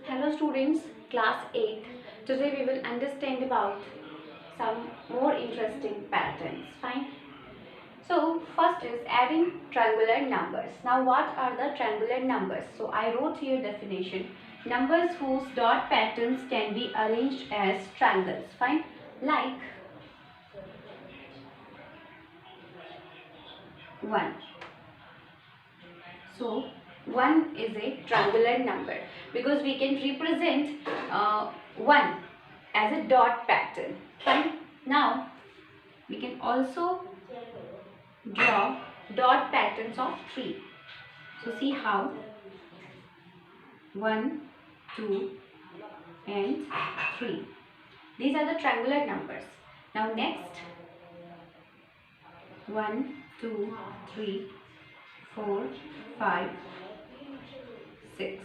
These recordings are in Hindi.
Hello students, class 8. Today we will understand about some more interesting patterns. Fine. So first is adding triangular numbers. Now what are the triangular numbers? So I wrote here definition. Numbers whose dot patterns can be arranged as triangles. Fine. Like 1. So 1 is a triangular number because we can represent 1 as a dot pattern. Fine. Now we can also draw dot patterns of 3. So see how 1, 2 and 3. These are the triangular numbers. Now next 1, 2, 3, 4, 5, 6.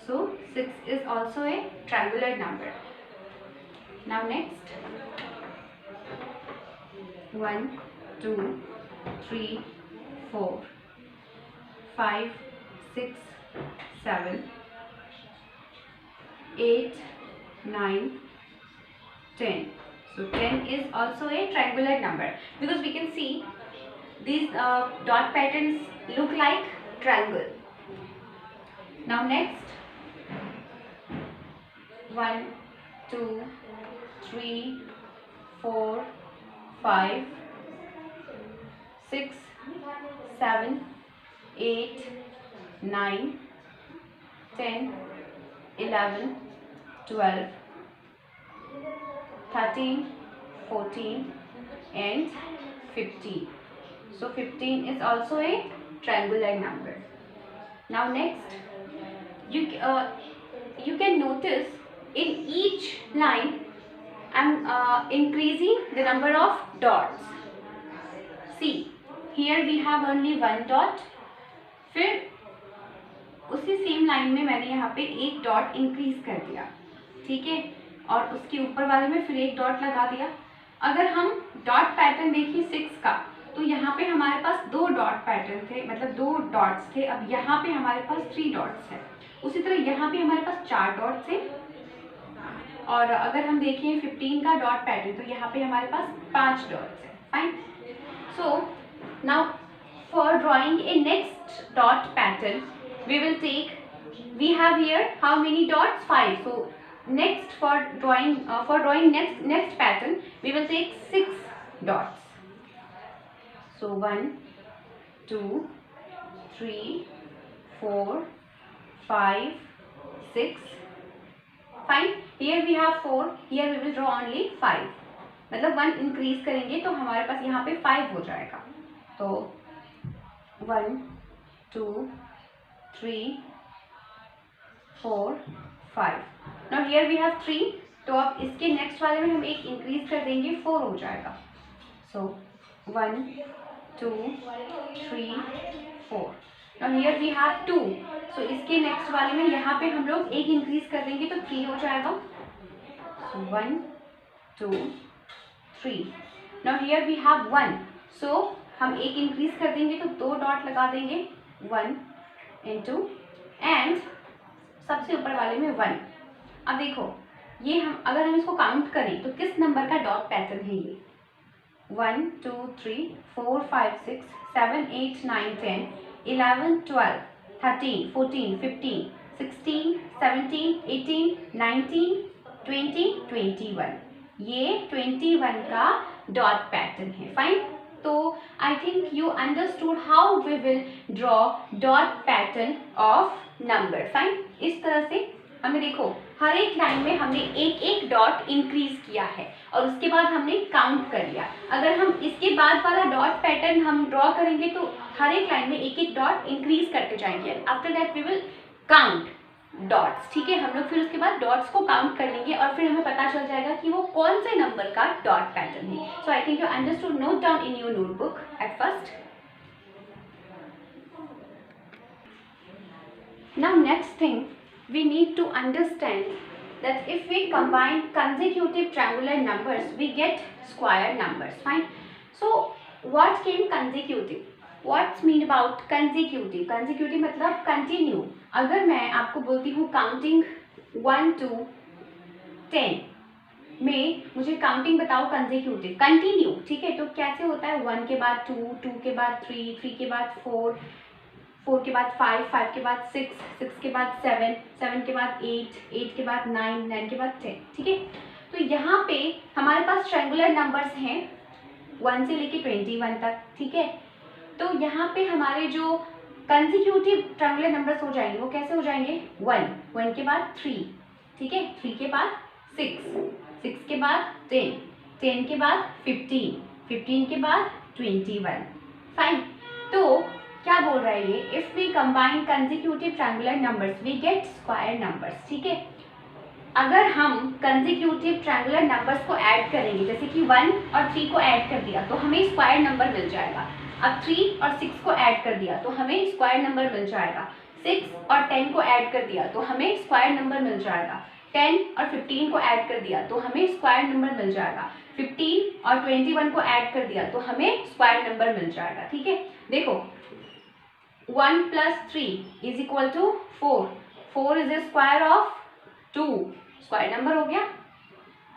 So 6 is also a triangular number. Now next 1, 2, 3, 4, 5, 6, 7, 8, 9, 10. So 10 is also a triangular number because we can see these dot patterns look like triangle. Now next 1, 2, 3, 4, 5, 6, 7, 8, 9, 10, 11, 12, 13, 14 and 15. So 15 is also a triangular number. Now next you can notice in each line I'm increasing the number of dots. See, here we have only one dot. फिर उसी सेम लाइन में मैंने यहाँ पे एक डॉट इंक्रीज कर दिया, ठीक है, और उसके ऊपर वाले में फिर एक डॉट लगा दिया. अगर हम डॉट पैटर्न देखिए 6 का, तो यहाँ पे हमारे पास 2 डॉट पैटर्न थे, मतलब 2 डॉट्स थे. अब यहाँ पे हमारे पास 3 डॉट्स है. उसी तरह यहाँ पे हमारे पास 4 डॉट्स थे. और अगर हम देखें 15 का डॉट पैटर्न, तो यहाँ पे हमारे पास 5 डॉट्स है. Fine. So now for drawing A next dot pattern we will take, we have here how many dots? 5. So next for drawing next pattern we will take 6 dots. So 1, 2, 3, 4, 5, 6. Fine. Here we have 4. Here we will draw only 5. मतलब 1 इंक्रीज करेंगे तो हमारे पास यहाँ पे 5 हो जाएगा. तो 1, 2, 3, 4, 5. Now here we have 3. तो अब इसके नेक्स्ट वाले में हम एक इंक्रीज कर देंगे, 4 हो जाएगा. So 1, 2, 3, 4. Now here we have 2. So इसके नेक्स्ट वाले में यहाँ पे हम लोग एक इंक्रीज कर देंगे तो 3 हो जाएगा. So 1, 2, 3. Now here we have 1. So हम एक इंक्रीज कर देंगे तो 2 डॉट लगा देंगे, 1 इंटू एंड सबसे ऊपर वाले में 1. अब देखो ये अगर हम इसको काउंट करें तो किस नंबर का डॉट पैटर्न है ये? 1, 2, 3, 4, 5, 6, 7, 8, 9, 10, 11, 12, 13, 14, 15, 16, 17, 18, 19, 20, 21. ये 21 का डॉट पैटर्न है. फाइन. तो I think you understood how we will draw dot pattern of number. Fine. इस तरह से हमें देखो हर एक लाइन में हमने एक एक डॉट इंक्रीज किया है और उसके बाद हमने काउंट कर लिया. अगर हम इसके बाद वाला डॉट पैटर्न हम ड्रॉ करेंगे तो हर एक लाइन में एक एक डॉट इंक्रीज करते जाएंगे. After that we will count dots. ठीक है, हम लोग फिर उसके बाद डॉट्स को काउंट कर लेंगे और फिर हमें पता चल जाएगा कि वो कौन से नंबर का डॉट पैटर्न है. So I think you understood. Note down in your notebook at first. Now next thing we need to understand that if we combine consecutive triangular numbers we get square numbers. Fine. So what came consecutive? What's mean about consecutive? Consecutive मतलब कंटिन्यू। अगर मैं आपको बोलती हूँ काउंटिंग 1 to 10 में मुझे काउंटिंग बताओ कंसेक्यूटिव, कंटिन्यू, ठीक है, तो कैसे होता है? 1 के बाद 2, 2 के बाद 3, 3 के बाद 4, 4 के बाद 5, 5 के बाद 6, 6 के बाद 7, 7 के बाद 8, 8 के बाद 9, 9 के बाद 10, ठीक है। तो यहाँ पे हमारे पास ट्रायंगुलर नंबर्स हैं 1 से लेके 21 तक, ठीक है। तो यहाँ पे हमारे जो कंसेक्यूटिव ट्रायंगुलर नंबर्स हो जाएंगे वो कैसे हो जाएंगे? 1, 1 के बाद 3, ठीक है, 3 के बाद 6, 6 के बाद 10, 10 के बाद 15, 15 के बाद 21, फाइन। तो क्या बोल रहा है ये? If we combine consecutive triangular numbers we get square numbers, ठीक है। अगर हम कंसेक्यूटिव ट्रायंगुलर नंबर्स को ऐड करेंगे, जैसे कि 1 और 3 को ऐड कर दिया तो हमें स्क्वायर नंबर मिल जाएगा। अब 3 और 6 को ऐड कर दिया तो हमें स्क्वायर नंबर मिल जाएगा। 6 और 10 को ऐड कर दिया तो हमें स्क्वायर नंबर मिल जाएगा। 10 और 15 को ऐड कर दिया तो हमें स्क्वायर नंबर मिल जाएगा। 15 और 21 को ऐड कर दिया तो हमें स्क्वायर नंबर मिल जाएगा, ठीक है। देखो 1 + 3 is equal to 4, 4 is a square of 2, square number हो गया।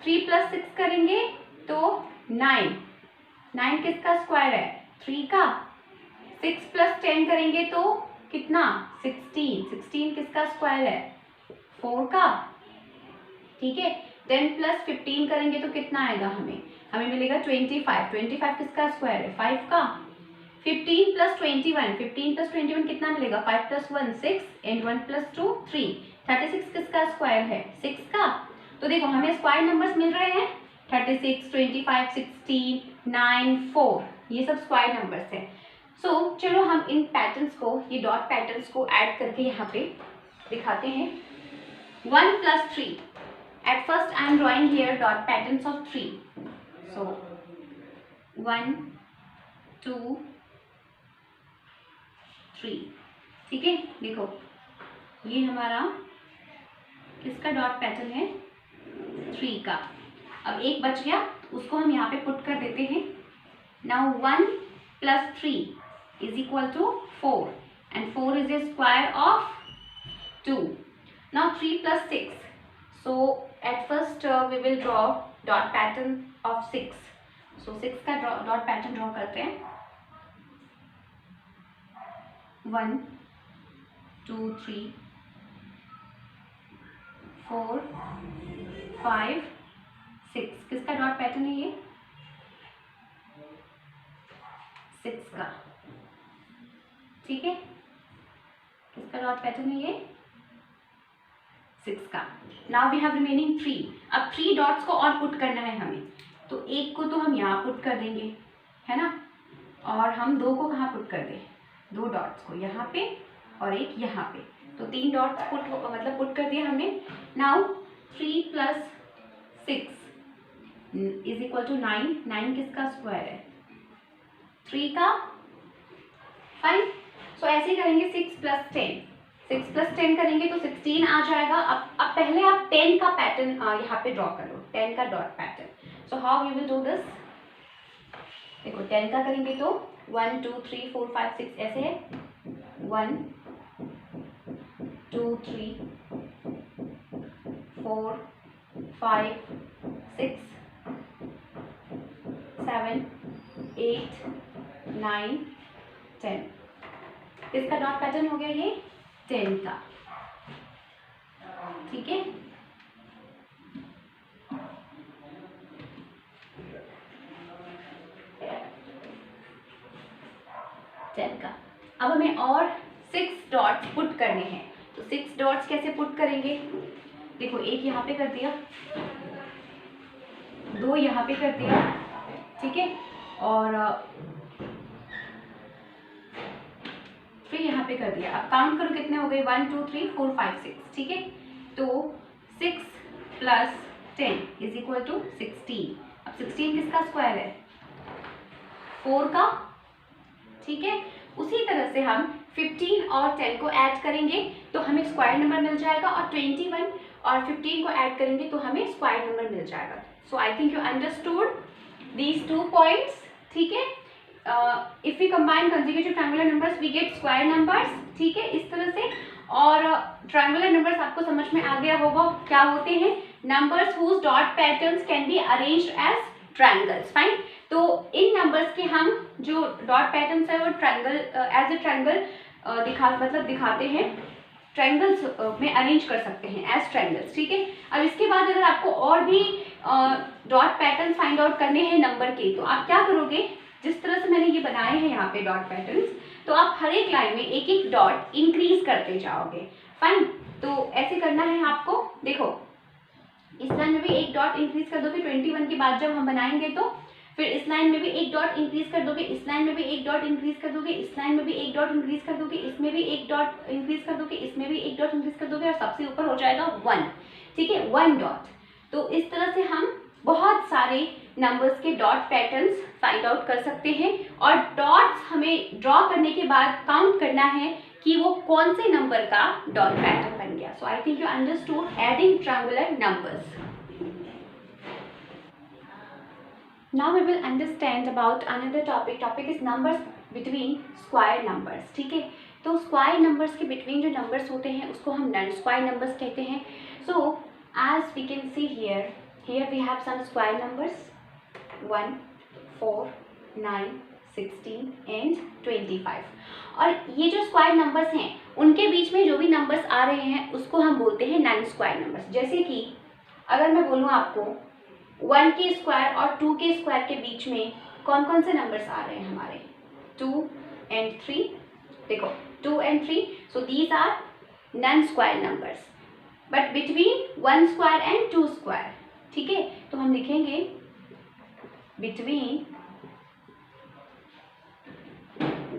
3 + 6 करेंगे तो 9, 9 किसका स्क्वायर है? 3 का। 6 + 10 करेंगे तो कितना? 16, 16 किसका स्क्वायर है? 4 का, ठीक है। 10 + 15 करेंगे तो कितना आएगा? हमें मिलेगा 25, 25 किसका स्क्वायर है? 5 का। 15 + 21, 15 + 21 कितना मिलेगा? 5 + 1 6 एंड 1 + 2 3, 36 किसका स्क्वायर है? 6 का। तो देखो हमें स्क्वायर नंबर्स मिल रहे हैं 36, 25, 16, 9, 4, ये सब स्क्वायर नंबर्स हैं। सो चलो हम इन पैटर्न्स को, ये डॉट पैटर्न्स को ऐड करके यहाँ पे दिखाते हैं। 1 + 3, at first I am drawing here dot patterns of 3. So 1, 2, 3, ठीक है। देखो ये हमारा किसका डॉट पैटर्न है? 3 का। अब एक बच गया, उसको हम यहाँ पे पुट कर देते हैं। Now 1 + 3 is equal to 4 and 4 is a square of 2. Now 3 + 6, so at first we will draw dot pattern of 6. so 6 का dot pattern draw करते हैं। 1, 2, 3, 4, 5, 6 किसका डॉट पैटर्न है? ये 6 का, ठीक है। किसका डॉट पैटर्न है? ये 6 का। Now we have remaining 3। अब 3 डॉट्स को और पुट करना है हमें, तो एक को तो हम यहाँ पुट कर देंगे, है ना, और हम 2 को कहाँ पुट कर दें? 2 डॉट्स को यहाँ पे और एक यहाँ पे, तो 3 डॉट्स पुट कर दिया हमने। नाउ 3 + 6 इज इक्वल टू 9, 9 किसका स्क्वायर है? 3 का, फाइन। सो ऐसे करेंगे 6 + 10, 6 + 10 करेंगे तो 16 आ जाएगा। अब पहले आप 10 का पैटर्न यहाँ पे ड्रॉ कर लो, 10 का dot pattern. So how you will do this? देखो 10 का करेंगे तो 1, 2, 3, 4, 5, 6 ऐसे है। 1, 2, 3, 4, 5, 6, 7, 8, 9, 10 किसका डॉट पैटर्न हो गया? ये 10 का, ठीक है। का अब हमें और 6 डॉट्स पुट करने हैं, तो 6 डॉट्स कैसे पुट करेंगे? देखो एक यहाँ पे कर दिया, 2 यहाँ पे कर दिया, ठीक है, और 3 यहाँ पे कर दिया। अब काउंट करो कितने हो गए? 1, 2, 3, 4, 5, 6, ठीक है। तो 6 + 10 इज इक्वल टू 16। अब 16 किसका स्क्वायर है? 4 का, ठीक है। उसी तरह से हम 15 और 10 को ऐड करेंगे तो हमें स्क्वायर नंबर मिल जाएगा, और 21 और 15 को ऐड करेंगे तो हमें स्क्वायर नंबर मिल जाएगा। So I think you understood these 2 points, ठीक है। If we combine consecutive triangular numbers we get square numbers, ठीक है, इस तरह से। और ट्रायंगुलर नंबर्स आपको समझ में आ गया होगा क्या होते हैं, numbers whose dot patterns can be arranged as triangles, fine. तो इन नंबर्स के हम जो डॉट पैटर्न्स है वो ट्रायंगल एज ए ट्रायंगल दिखाते हैं, ट्रायंगल्स में अरेंज कर सकते हैं एज ट्रायंगल्स, ठीक है। अब इसके बाद अगर आपको और भी डॉट पैटर्न फाइंड आउट करने हैं नंबर के, तो आप क्या करोगे, जिस तरह से मैंने ये बनाए हैं यहाँ पे डॉट पैटर्न्स, तो आप हर एक लाइन में एक एक डॉट इंक्रीज करते जाओगे, फाइन। तो ऐसे करना है आपको, देखो इस लाइन में भी एक डॉट इंक्रीज कर दोगे 21 के बाद जब हम बनाएंगे, तो फिर इस लाइन में भी एक डॉट इंक्रीज कर दोगे, इस लाइन में भी एक डॉट इंक्रीज कर दोगे, इस लाइन में भी एक डॉट इंक्रीज कर दोगे, इसमें भी एक डॉट इंक्रीज कर दोगे, इसमें भी एक डॉट इंक्रीज कर दोगे, और सबसे ऊपर हो जाएगा 1, ठीक है, 1 डॉट। तो इस तरह से हम बहुत सारे नंबर्स के डॉट पैटर्न्स फाइंड आउट कर सकते हैं, और डॉट्स हमें ड्रॉ करने के बाद काउंट करना है कि वो कौन से नंबर का डॉट पैटर्न बन गया। So I think you understood adding triangular numbers. Now we will understand about another topic. Topic is numbers between square numbers, ठीक है। तो स्क्वायर नंबर्स के बिटवीन जो नंबर्स होते हैं उसको हम नॉन स्क्वायर नंबर्स कहते हैं। सो as we can see here we have some square numbers 1, 4, 9, 16 and 25। और ये जो स्क्वायर नंबर्स हैं उनके बीच में जो भी नंबर्स आ रहे हैं उसको हम बोलते हैं नॉन स्क्वायर नंबर्स। जैसे कि अगर मैं बोलूँ आपको 1 के स्क्वायर और 2 के स्क्वायर के बीच में कौन कौन से नंबर्स आ रहे हैं हमारे, 2 and 3, देखो 2 and 3, so these are non square numbers, but between 1 square and 2 square, ठीक है। तो हम लिखेंगे between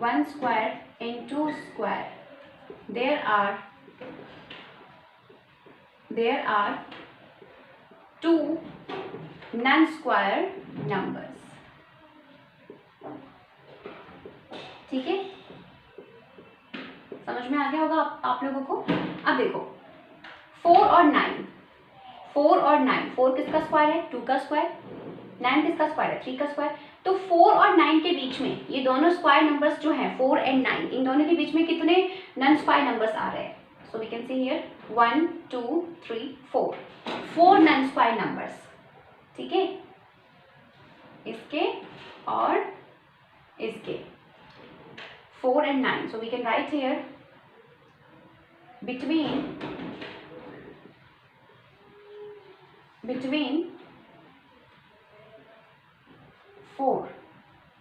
1 square and 2 square there are 2 non square numbers, ठीक है, समझ में आ गया होगा आप लोगों को। अब देखो 4 और 9, 4 किसका स्क्वायर है, 2 का स्क्वायर, 9 किसका स्क्वायर है, 3 का स्क्वायर। तो 4 और 9 के बीच में ये दोनों स्क्वायर नंबर्स जो हैं 4 and 9, इन दोनों के बीच में कितने नॉन स्क्वायर नंबर्स आ रहे हैं। So we can see here 1, 2, 3, 4 non square numbers, ठीक है, इसके और इसके 4 and 9। So we can write here between 4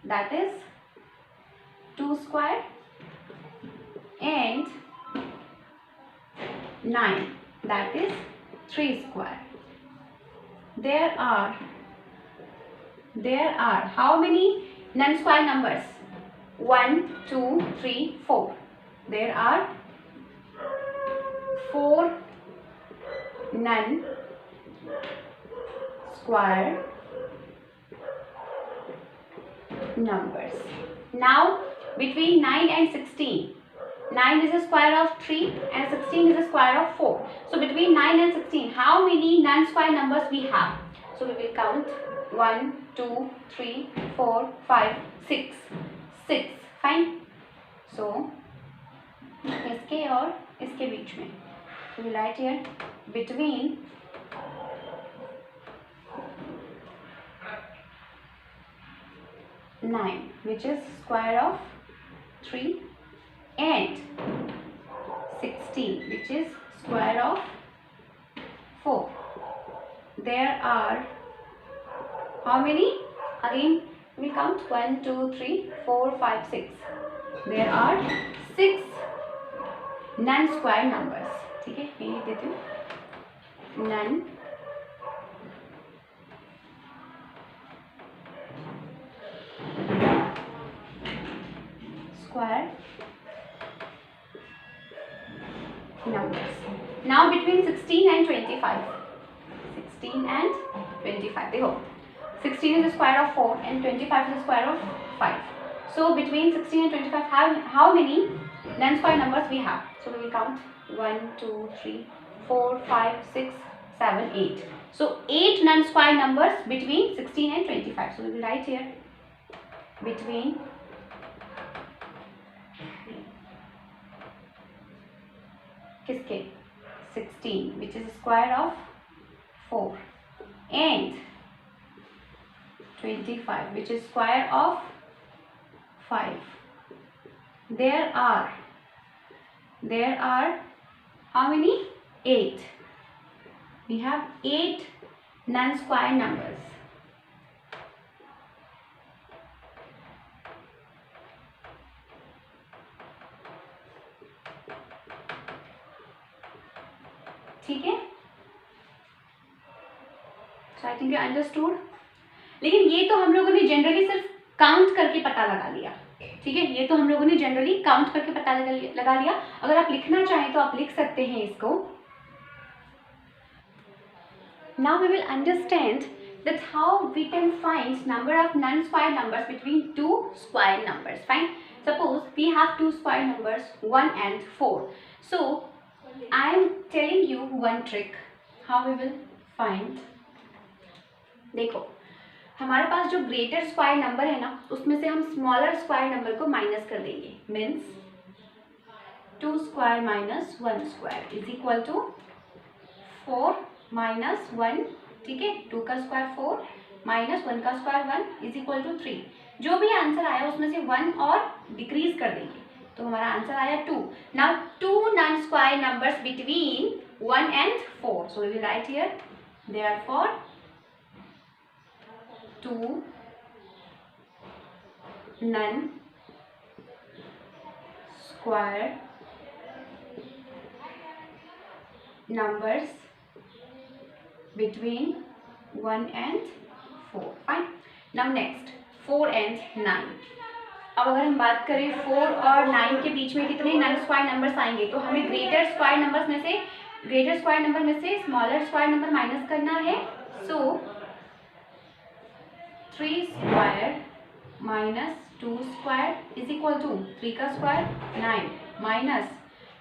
that is 2 square and 9 that is 3 square. There are how many non-square numbers? 1, 2, 3, 4. There are 4 non-square numbers. Now between 9 and 16, 9 is a square of 3 and 16 is a square of 4. So between 9 and 16, how many non-square numbers we have? So we will count 1, 2, 3, 4, 5, 6. 6, fine. So इसके और इसके बीच में, so we write here between 9, which is square of 3, and 16, which is square of 4. There are how many? Again we count 1, 2, 3, 4, 5, 6. There are 6 non-square numbers. ठीक है, मैं लिख देती हूँ non square numbers. Now between 16 and 25. 16 and 25. देखो 16 is the square of 4 and 25 is the square of 5. So between 16 and 25, how many non-square numbers we have? So we will count 1, 2, 3, 4, 5, 6, 7, 8. So 8 non-square numbers between 16 and 25. So we will write here between किसके 16 which is square of 4 and 25 which is square of 5. There are how many? 8. We have 8 non-square numbers. ठीक है, so I think you understood. लेकिन ये तो हम लोगों ने जनरली सिर्फ काउंट करके पता लगा लिया, ठीक है, ये तो हम लोगों ने जनरली काउंट करके पता लगा लिया. अगर आप लिखना चाहें तो आप लिख सकते हैं इसको. Now we will understand that how we can find number of non-square numbers between two square numbers. Fine. Suppose we have two square numbers 1 and 4. So I am telling you one trick how we will find. देखो, हमारे पास जो ग्रेटर स्क्वायर नंबर है ना, उसमें से हम स्मॉलर स्क्वायर नंबर को माइनस कर देंगे. Means 2 square minus 1 square is equal to 4 minus 1. ठीक है, 2 का स्क्वायर 4 माइनस 1 का स्क्वायर 1 इज इक्वल टू 3. जो भी आंसर आया उसमें से 1 और डिक्रीज कर देंगे, तो हमारा आंसर आया 2. Now 2 non square numbers between 1 and 4. So we will write here therefore 2 non square numbers between 1 and 4. Fine. Now next 4 and 9. अब अगर हम बात करें 4 और 9 के बीच में कितने नॉन स्क्वायर नंबर्स आएंगे, तो हमें ग्रेटर स्क्वायर नंबर में से स्मॉलर स्क्वायर नंबर माइनस करना है. So 3 square minus 2 square is equal to 3 का square 9 minus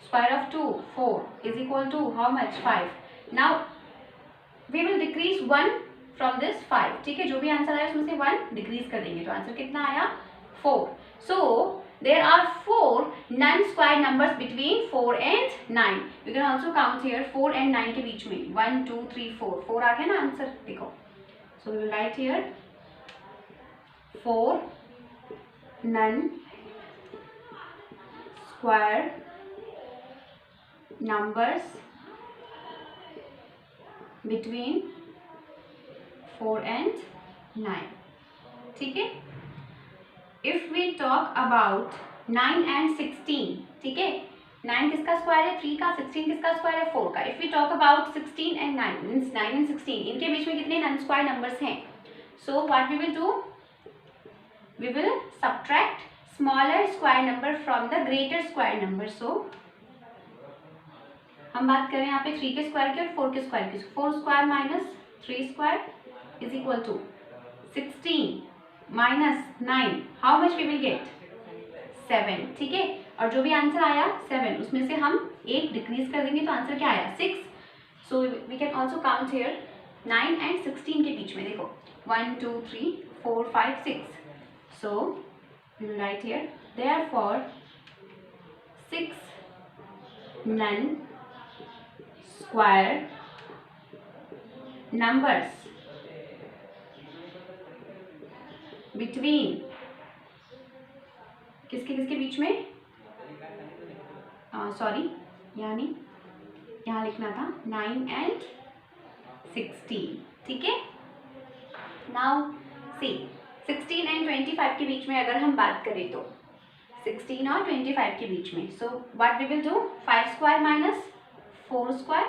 square of 2 4 is equal to how much 5. Now we will decrease 1 from this 5. ठीक है, जो भी आंसर आया उसमें से 1 डिक्रीज कर देंगे, तो आंसर कितना आया 4. So there are 4 non square numbers between 4 and 9. You can also count here 4 and 9 के बीच में 1 2 3 4 आ गया ना आंसर. देखो, so we will write here 4 non square numbers between 4 and 9. ठीक है, if we talk about 9 and 16. ठीक है, 9 किसका स्क्वायर है 3 का, 16 किसका स्क्वायर है 4 का. if we talk about 16 and 9 means 9 and 16, इनके बीच में कितने नॉन स्क्वायर नंबर्स हैं. so what we will do, we will subtract smaller square number from the greater square number. so हम बात करें यहाँ पे 3 के स्क्वायर की और 4 के स्क्वायर की. 4 square minus 3 square is equal to 16 minus 9. How much we will get 7. ठीक है, और जो भी आंसर आया 7 उसमें से हम 1 डिक्रीज कर देंगे, तो आंसर क्या आया 6. So we can also count here 9 and 16 के बीच में. देखो 1 2 3 4 5 6. So we will write here therefore 6 non square numbers between किसके बीच में, सॉरी यानी यहाँ लिखना था 9 and 16. ठीक है, नाउ सी 16 and 25 के बीच में अगर हम बात करें तो 16 और 25 के बीच में. So what we will do 5 square minus 4 square.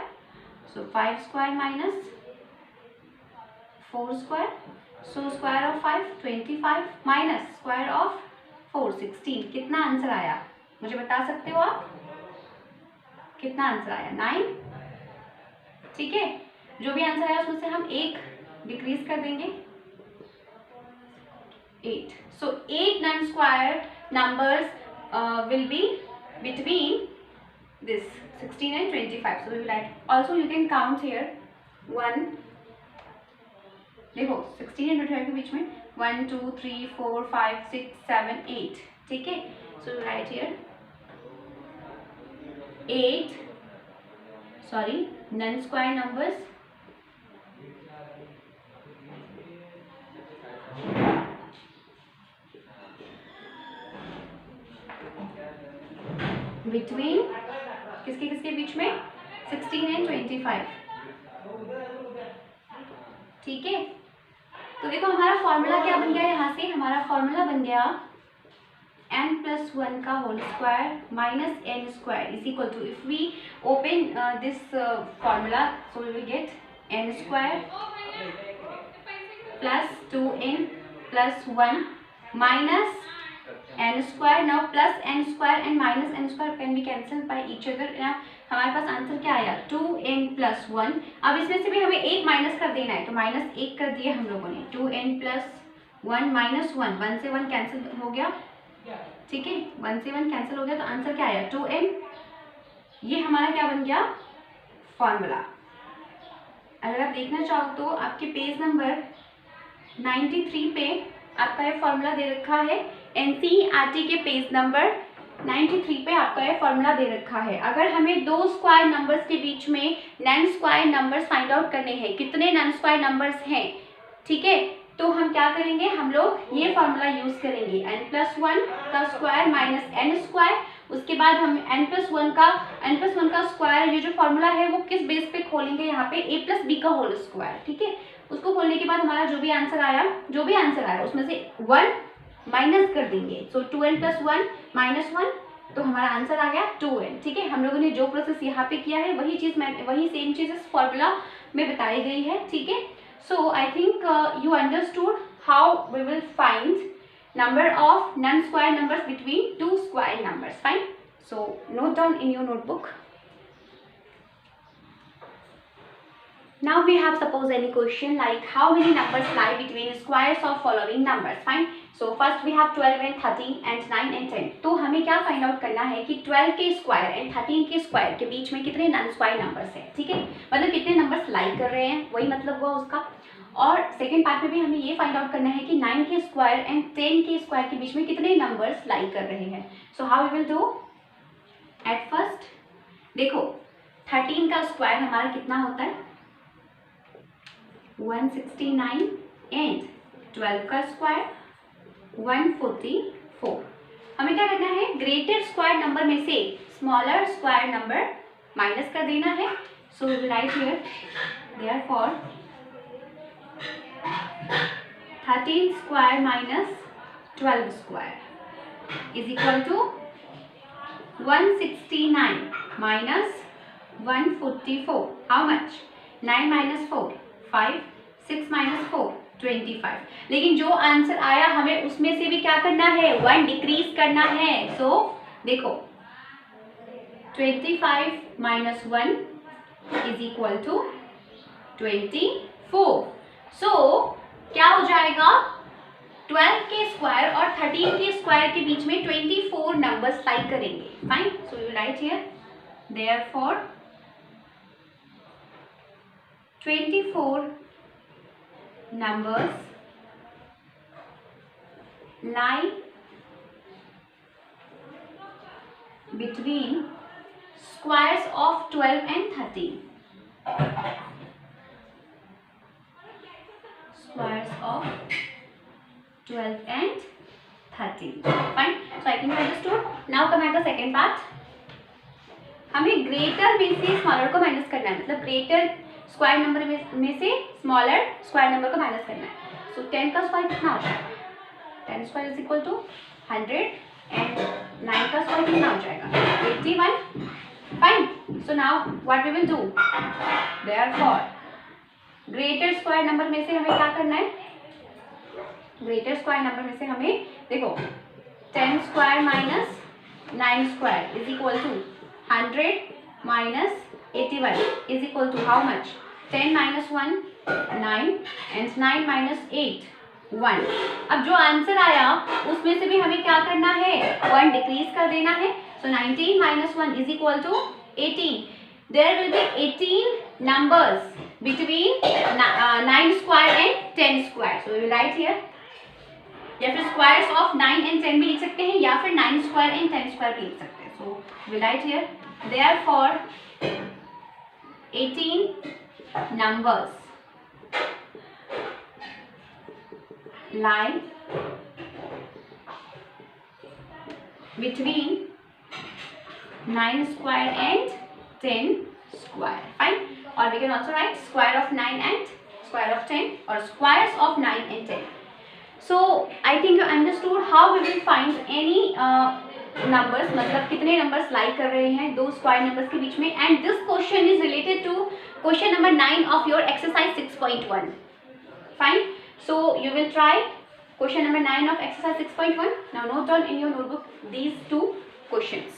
So 5 square minus 4 square. So square of 5 25 minus square of 4 16. कितना आंसर आया मुझे बता सकते हो आप, कितना आंसर आया 9. ठीक है, जो भी आंसर आया उसमें से हम 1 डिक्रीज कर देंगे 8. So 8 non-square numbers will be between this 16 and 25. So we will write. Also you can count here 1. देखो 16 and 25 के बीच में 1 2 3 4 5 6 7 8. ठीक है, so we will write here 8 sorry, non square numbers between किसके किसके बीच में 16 एंड 25। ठीक है, तो देखो हमारा फॉर्मूला क्या बन गया, यहाँ से हमारा फॉर्मूला बन गया n+1 का whole square minus n square is equal to, if we open this formula so we will get n square plus 2n plus 1 minus n square. Now plus n square and minus n square can be cancel by each other. हमारे पास आंसर क्या आया 2n प्लस 1। अब इसमें से भी हमें एक माइनस कर देना है, तो माइनस एक कर दिया हम लोगों ने, 2n प्लस 1 माइनस 1, 1 से 1 कैंसिल हो गया। ठीक है, 1 से 1 कैंसिल हो गया, तो आंसर क्या आया 2n। ये हमारा क्या बन गया फॉर्मूला। अगर आप देखना चाहो तो आपके पेज नंबर 93 पे आपका ये फॉर्मूला दे रखा है, एनसीईआरटी के पेज नंबर 93 पे आपका ये फॉर्मूला दे रखा है। अगर हमें दो स्क्वायर नंबर्स के बीच में non square numbers find out करने हैं, कितने नॉन स्क्वायर नंबर्स हैं, ठीक है, तो हम क्या करेंगे, हम लोग ये फॉर्मूला यूज करेंगे n+1 का स्क्वायर माइनस n स्क्वायर। उसके बाद हम n+1 का स्क्वायर, ये जो फॉर्मूला है वो किस बेस पे खोलेंगे, यहाँ पे a+b का होल स्क्वायर। ठीक है, उसको खोलने के बाद हमारा जो भी आंसर आया उसमें से 1 माइनस कर देंगे। सो 2n + 1 - 1, तो हमारा आंसर आ गया 2n। ठीक है, हम लोगों ने जो प्रोसेस यहाँ पे किया है वही सेम चीज इस फॉर्मूला में बताई गई है। ठीक है, so I think you understood how we will find number of non-square numbers between two square numbers. Fine. So note down in your notebook. Now we have suppose any question like how many numbers lie between squares of following numbers. Fine. So first we have 12 and 13 and 9 and 10. तो हमें क्या फाइंड आउट करना है कि 12 के स्क्वायर एंड 13 के स्क्वायर के बीच में कितने नॉन स्क्वायर नंबर्स हैं। ठीक है, मतलब कितने नंबर्स लाई कर रहे हैं, वही मतलब हुआ उसका। और सेकेंड पार्ट में भी हमें ये फाइंड आउट करना है कि 9 के स्क्वायर एंड 10 के स्क्वायर के बीच में कितने नंबर्स लाई कर रहे हैं। So how we will do, at first देखो 13 का स्क्वायर हमारा कितना होता है 169 एंड 12 का स्क्वायर 144। हमें क्या करना है, ग्रेटर स्क्वायर नंबर में से स्मॉलर स्क्वायर नंबर माइनस कर देना है। So we will write here therefore 13 square minus 12 square is equal to 169 minus 144। How much, 9 minus 4 5, 6 minus 4 25। लेकिन जो आंसर आया हमें उसमें से भी क्या करना है, 1 डिक्रीज करना है। सो देखो 25 माइनस 1 इज इक्वल टू 24। सो क्या हो जाएगा, 12 के स्क्वायर और 13 के स्क्वायर के बीच में 24 नंबर्स लाई करेंगे। Fine, so we write here therefore 24 numbers lie between squares of 12 and 13. Squares of 12 and 13. Fine. So I think you understood. Now come at the second part. हमें ग्रेटर में से स्मॉलर को माइनस करना है, मतलब ग्रेटर स्क्वायर नंबर में से स्मॉलर स्क्वायर नंबर को माइनस करना है। सो 10 का स्क्वायर कितना हो जाएगा, 10 square is equal to 100 and 9 का स्क्वायर कितना हो जाएगा 81। Fine, so now what we will do, therefore greater square number में से हमें क्या करना है, ग्रेटर स्क्वायर नंबर में से हमें देखो 10 square minus 9 square is equal to 100 minus 81 is equal to how much, 10 minus 1 9 and 9 minus 8 1। अब जो आंसर आया उसमें से भी हमें क्या करना है, 1 डिक्रीज कर देना है। so 19 minus 1 is equal to 18। there will be 18 numbers between 9 square and 10 square। so we will write here, या फिर स्क्वायर्स ऑफ 9 and 10 भी लिख सकते हैं, या फिर 9 स्क्वायर एंड 10 स्क्वायर भी लिख सकते हैं। so we will write here therefore 18 numbers lie between 9 square and 10 square. Fine. Or we can also write square of 9 and square of 10, or squares of 9 and 10. So I think you understood how we will find any numbers, मतलब कितने numbers lie कर रहे हैं दो square numbers के बीच में. And this question is related to question number 9 of your exercise 6.1. Fine. So you will try question number 9 of exercise 6.1. Now note down in your notebook these two questions.